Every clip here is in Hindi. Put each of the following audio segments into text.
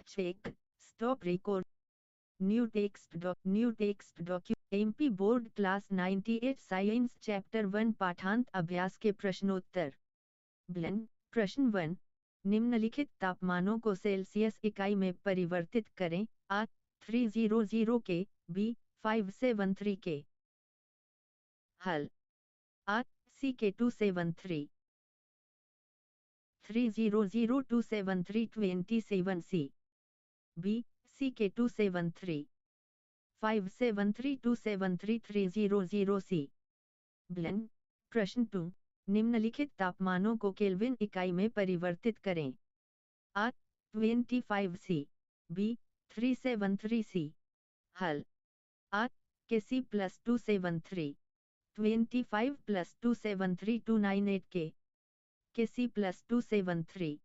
Check stop record new text MP board class 98 science chapter 1 पाठांत अभ्यास के प्रश्नोत्तर। प्रश्न 1, निम्नलिखित तापमानों को सेल्सियस इकाई में परिवर्तित करें। आ 300 के, बी 573 के। हल आ सी के 273 300 273 27 सी, बी सी के 273 573 273 300 सी। प्रश्न 2, निम्नलिखित तापमानों को केल्विन इकाई में परिवर्तित करें। आ 25 सी, बी 373 सी। हल आ के सी प्लस 273 25 प्लस 273 298 के सी प्लस 273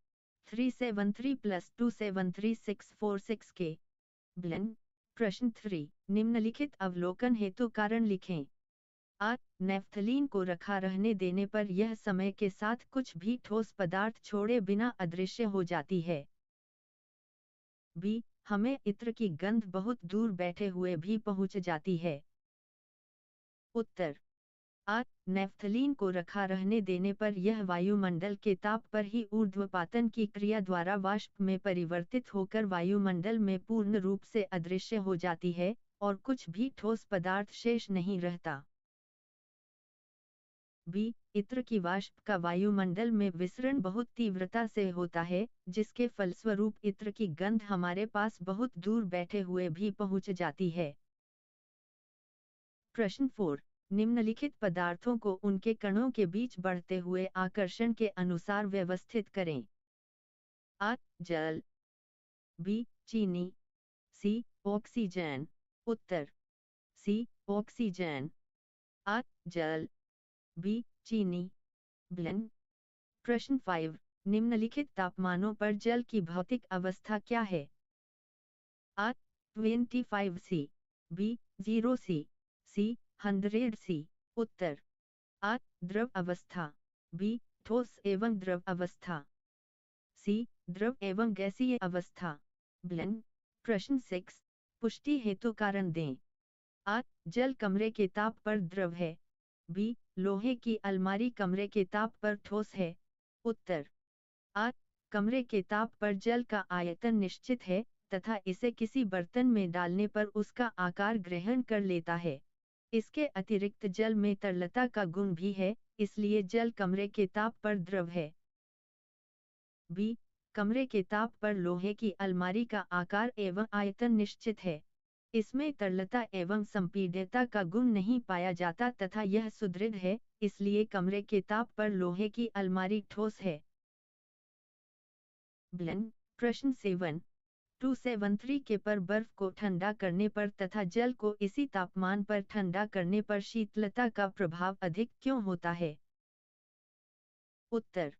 373 प्लस 273 646 के। प्रश्न 3, निम्नलिखित अवलोकन हेतु कारण लिखें। आ नेफ्थलीन को रखा रहने देने पर यह समय के साथ कुछ भी ठोस पदार्थ छोड़े बिना अदृश्य हो जाती है। बी हमें इत्र की गंध बहुत दूर बैठे हुए भी पहुंच जाती है। उत्तर आ नेफ्थलीन को रखा रहने देने पर यह वायुमंडल के ताप पर ही ऊर्ध्वपातन की क्रिया द्वारा वाष्प में परिवर्तित होकर वायुमंडल में पूर्ण रूप से अदृश्य हो जाती है और कुछ भी ठोस पदार्थ शेष नहीं रहता। बी इत्र की वाष्प का वायुमंडल में विसरण बहुत तीव्रता से होता है, जिसके फलस्वरूप इत्र की गंध हमारे पास बहुत दूर बैठे हुए भी पहुंच जाती है। प्रश्न 4, निम्नलिखित पदार्थों को उनके कणों के बीच बढ़ते हुए आकर्षण के अनुसार व्यवस्थित करें। आ जल, बी चीनी, सी ऑक्सीजन। उत्तर सी ऑक्सीजन। आ जल, बी चीनी। प्रश्न 5, निम्नलिखित तापमानों पर जल की भौतिक अवस्था क्या है। आ 25 सी, बी 0 सी, सी 100 सी। उत्तर आ द्रव अवस्था, बी ठोस एवं द्रव अवस्था, सी द्रव एवं गैसीय अवस्था। प्रश्न 6, पुष्टि हेतु कारण दें। आ जल कमरे के ताप पर द्रव है, बी लोहे की अलमारी कमरे के ताप पर ठोस है। उत्तर आ कमरे के ताप पर जल का आयतन निश्चित है तथा इसे किसी बर्तन में डालने पर उसका आकार ग्रहण कर लेता है। इसके अतिरिक्त जल में तरलता का गुण भी है, इसलिए जल कमरे के ताप पर द्रव है। बी कमरे के ताप पर लोहे की अलमारी का आकार एवं आयतन निश्चित है। इसमें तरलता एवं संपीड्यता का गुण नहीं पाया जाता तथा यह सुदृढ़ है, इसलिए कमरे के ताप पर लोहे की अलमारी ठोस है। प्रश्न 7, 273 के पर बर्फ को ठंडा करने पर तथा जल को इसी तापमान पर ठंडा करने पर शीतलता का प्रभाव अधिक क्यों होता है। उत्तर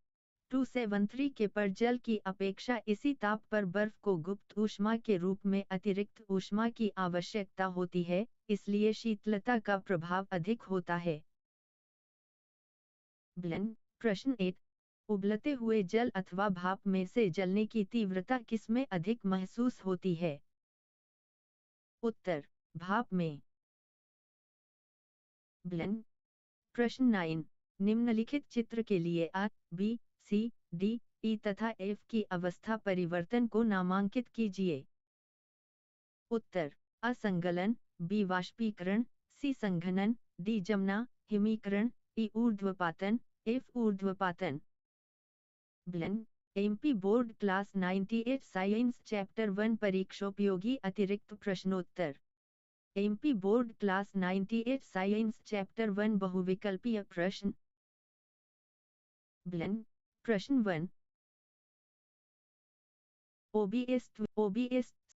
273 के पर जल की अपेक्षा इसी ताप पर बर्फ को गुप्त ऊष्मा के रूप में अतिरिक्त ऊष्मा की आवश्यकता होती है, इसलिए शीतलता का प्रभाव अधिक होता है। प्रश्न 8, उबलते हुए जल अथवा भाप में से जलने की तीव्रता किसमें अधिक महसूस होती है। उत्तर भाप में। प्रश्न 9, निम्नलिखित चित्र के लिए आ, बी, सी, डी, ई तथा एफ की अवस्था परिवर्तन को नामांकित कीजिए। उत्तर आ संगलन, बी वाष्पीकरण, सी संघनन, डी जमना, हिमीकरण, ई ऊर्ध्वपातन, एफ ऊर्ध्वपातन। MP board class 98 science chapter 1 परीक्षोपयोगी अतिरिक्त प्रश्नोत्तर। MP board class 98 science chapter 1 बहुविकल्पीय प्रश्न। प्रश्न 1, OBS